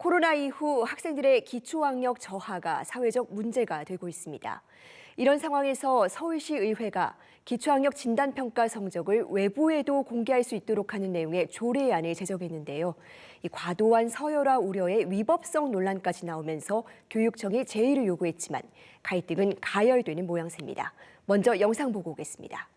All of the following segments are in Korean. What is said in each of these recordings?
코로나 이후 학생들의 기초학력 저하가 사회적 문제가 되고 있습니다. 이런 상황에서 서울시 의회가 기초학력 진단평가 성적을 외부에도 공개할 수 있도록 하는 내용의 조례안을 제정했는데요. 이 과도한 서열화 우려에 위법성 논란까지 나오면서 교육청이 제의를 요구했지만 갈등은 가열되는 모양새입니다. 먼저 영상 보고 오겠습니다.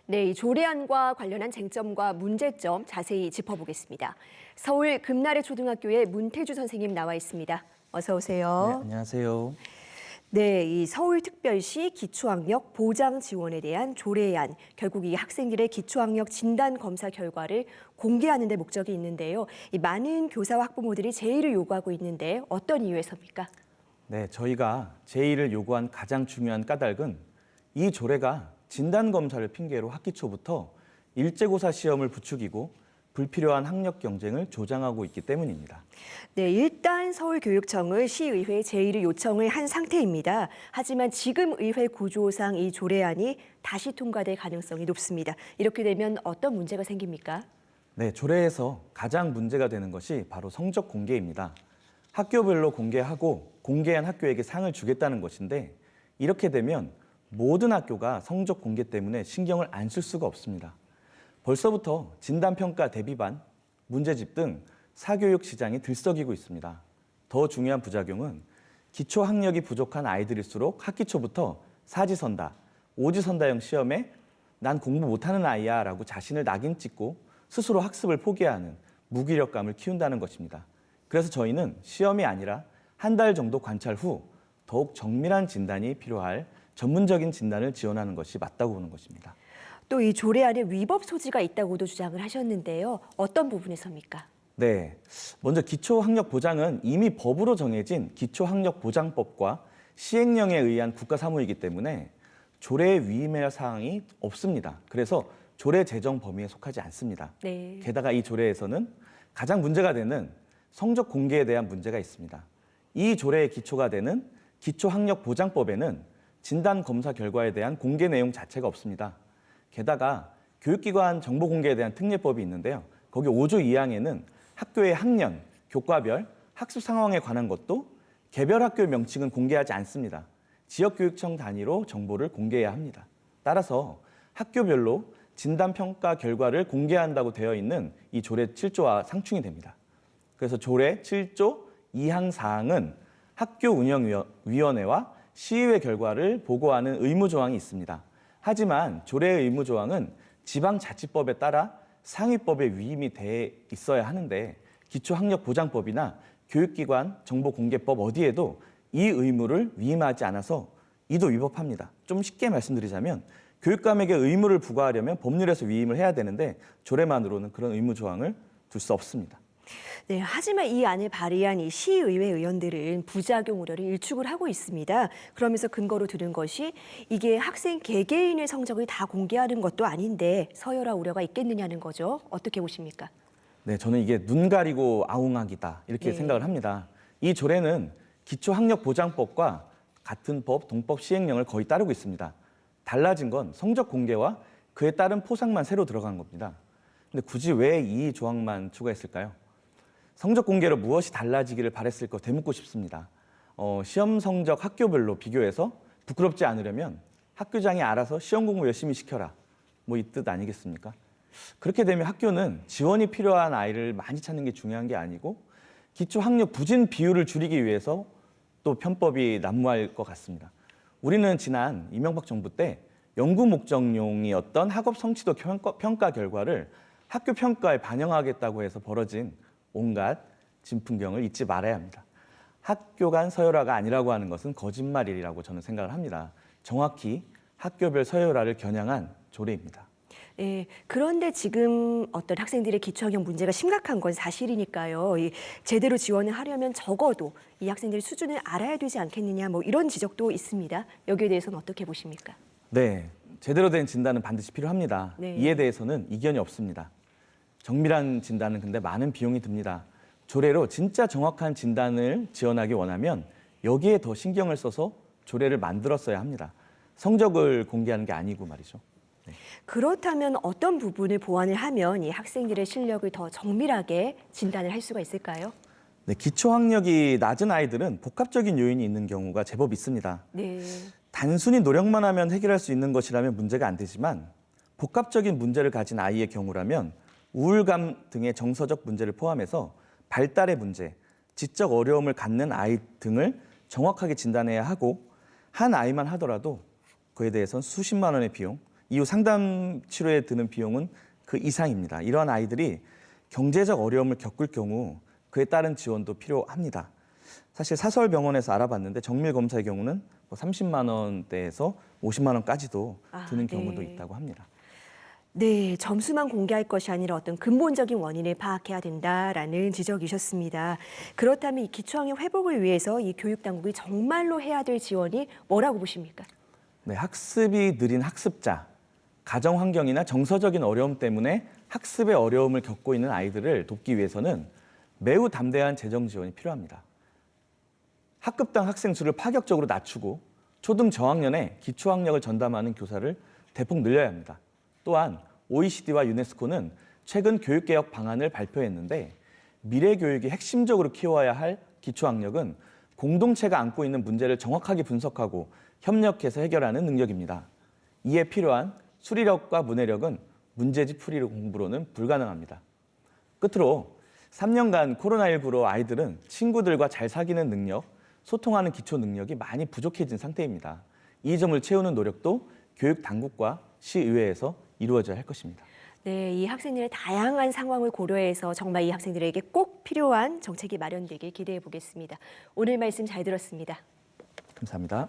네, 이 조례안과 관련한 쟁점과 문제점 자세히 짚어보겠습니다. 서울 금나래 초등학교의 문태주 선생님 나와 있습니다. 어서 오세요. 네, 안녕하세요. 네, 이 서울특별시 기초학력 보장 지원에 대한 조례안, 결국 이 학생들의 기초학력 진단 검사 결과를 공개하는 데 목적이 있는데요. 이 많은 교사와 학부모들이 제의를 요구하고 있는데 어떤 이유에서입니까? 네, 저희가 제의를 요구한 가장 중요한 까닭은 이 조례가 진단검사를 핑계로 학기 초부터 일제고사 시험을 부추기고 불필요한 학력 경쟁을 조장하고 있기 때문입니다. 네, 일단 서울교육청은 시의회에 제의를 요청을 한 상태입니다. 하지만 지금 의회 구조상 이 조례안이 다시 통과될 가능성이 높습니다. 이렇게 되면 어떤 문제가 생깁니까? 네, 조례에서 가장 문제가 되는 것이 바로 성적 공개입니다. 학교별로 공개하고 공개한 학교에게 상을 주겠다는 것인데 이렇게 되면 모든 학교가 성적 공개 때문에 신경을 안 쓸 수가 없습니다. 벌써부터 진단평가 대비반, 문제집 등 사교육 시장이 들썩이고 있습니다. 더 중요한 부작용은 기초학력이 부족한 아이들일수록 학기 초부터 사지선다, 오지선다형 시험에 난 공부 못하는 아이야 라고 자신을 낙인 찍고 스스로 학습을 포기해야 하는 무기력감을 키운다는 것입니다. 그래서 저희는 시험이 아니라 한 달 정도 관찰 후 더욱 정밀한 진단이 필요할 전문적인 진단을 지원하는 것이 맞다고 보는 것입니다. 또 이 조례안에 위법 소지가 있다고도 주장을 하셨는데요. 어떤 부분에서입니까? 네, 먼저 기초학력보장은 이미 법으로 정해진 기초학력보장법과 시행령에 의한 국가사무이기 때문에 조례에 위임할 사항이 없습니다. 그래서 조례 제정 범위에 속하지 않습니다. 네. 게다가 이 조례에서는 가장 문제가 되는 성적 공개에 대한 문제가 있습니다. 이 조례의 기초가 되는 기초학력보장법에는 진단검사 결과에 대한 공개 내용 자체가 없습니다. 게다가 교육기관 정보공개에 대한 특례법이 있는데요. 거기 5조 2항에는 학교의 학년, 교과별, 학습 상황에 관한 것도 개별 학교 명칭은 공개하지 않습니다. 지역교육청 단위로 정보를 공개해야 합니다. 따라서 학교별로 진단평가 결과를 공개한다고 되어 있는 이 조례 7조와 상충이 됩니다. 그래서 조례 7조 2항 4항은 학교운영위원회와 시의회 결과를 보고하는 의무조항이 있습니다. 하지만 조례의 의무조항은 지방자치법에 따라 상위법에 위임이 돼 있어야 하는데 기초학력보장법이나 교육기관 정보공개법 어디에도 이 의무를 위임하지 않아서 이도 위법합니다. 좀 쉽게 말씀드리자면 교육감에게 의무를 부과하려면 법률에서 위임을 해야 되는데 조례만으로는 그런 의무조항을 둘 수 없습니다. 네, 하지만 이 안을 발의한 이 시의회 의원들은 부작용 우려를 일축을 하고 있습니다. 그러면서 근거로 들은 것이 이게 학생 개개인의 성적을 다 공개하는 것도 아닌데 서열화 우려가 있겠느냐는 거죠. 어떻게 보십니까? 네, 저는 이게 눈 가리고 아웅하기다 이렇게 네. 생각을 합니다. 이 조례는 기초학력보장법과 같은 법, 동법 시행령을 거의 따르고 있습니다. 달라진 건 성적 공개와 그에 따른 포상만 새로 들어간 겁니다. 근데 굳이 왜 이 조항만 추가했을까요? 성적 공개로 무엇이 달라지기를 바랬을까 되묻고 싶습니다. 시험 성적 학교별로 비교해서 부끄럽지 않으려면 학교장이 알아서 시험 공부 열심히 시켜라. 뭐 이 뜻 아니겠습니까? 그렇게 되면 학교는 지원이 필요한 아이를 많이 찾는 게 중요한 게 아니고 기초학력 부진 비율을 줄이기 위해서 또 편법이 난무할 것 같습니다. 우리는 지난 이명박 정부 때 연구 목적용이었던 학업 성취도 평가 결과를 학교 평가에 반영하겠다고 해서 벌어진 온갖 진풍경을 잊지 말아야 합니다. 학교 간 서열화가 아니라고 하는 것은 거짓말이라고 저는 생각을 합니다. 정확히 학교별 서열화를 겨냥한 조례입니다. 그런데 지금 어떤 학생들의 기초학력 문제가 심각한 건 사실이니까요. 제대로 지원을 하려면 적어도 이 학생들의 수준을 알아야 되지 않겠느냐, 뭐 이런 지적도 있습니다. 여기에 대해서는 어떻게 보십니까? 네, 제대로 된 진단은 반드시 필요합니다. 네. 이에 대해서는 이견이 없습니다. 정밀한 진단은 근데 많은 비용이 듭니다. 조례로 진짜 정확한 진단을 지원하기 원하면 여기에 더 신경을 써서 조례를 만들었어야 합니다. 성적을 공개하는 게 아니고 말이죠. 그렇다면 어떤 부분을 보완을 하면 이 학생들의 실력을 더 정밀하게 진단을 할 수가 있을까요? 네, 기초학력이 낮은 아이들은 복합적인 요인이 있는 경우가 제법 있습니다. 네. 단순히 노력만 하면 해결할 수 있는 것이라면 문제가 안 되지만 복합적인 문제를 가진 아이의 경우라면 우울감 등의 정서적 문제를 포함해서 발달의 문제, 지적 어려움을 갖는 아이 등을 정확하게 진단해야 하고 한 아이만 하더라도 그에 대해서는 수십만 원의 비용, 이후 상담 치료에 드는 비용은 그 이상입니다. 이러한 아이들이 경제적 어려움을 겪을 경우 그에 따른 지원도 필요합니다. 사실 사설병원에서 알아봤는데 정밀 검사의 경우는 30만 원대에서 50만 원까지도 드는 경우도 네. 있다고 합니다. 네, 점수만 공개할 것이 아니라 어떤 근본적인 원인을 파악해야 된다라는 지적이셨습니다. 그렇다면 이 기초학력 회복을 위해서 이 교육당국이 정말로 해야 될 지원이 뭐라고 보십니까? 네, 학습이 느린 학습자, 가정 환경이나 정서적인 어려움 때문에 학습의 어려움을 겪고 있는 아이들을 돕기 위해서는 매우 담대한 재정 지원이 필요합니다. 학급당 학생 수를 파격적으로 낮추고 초등 저학년에 기초학력을 전담하는 교사를 대폭 늘려야 합니다. 또한 OECD와 유네스코는 최근 교육개혁 방안을 발표했는데 미래 교육이 핵심적으로 키워야 할 기초학력은 공동체가 안고 있는 문제를 정확하게 분석하고 협력해서 해결하는 능력입니다. 이에 필요한 수리력과 문해력은 문제집 풀이 공부로는 불가능합니다. 끝으로 3년간 코로나19로 아이들은 친구들과 잘 사귀는 능력, 소통하는 기초 능력이 많이 부족해진 상태입니다. 이 점을 채우는 노력도 교육 당국과 시의회에서 이루어져야 할 것입니다. 네, 이 학생들의 다양한 상황을 고려해서 정말 이 학생들에게 꼭 필요한 정책이 마련되길 기대해 보겠습니다. 오늘 말씀 잘 들었습니다. 감사합니다.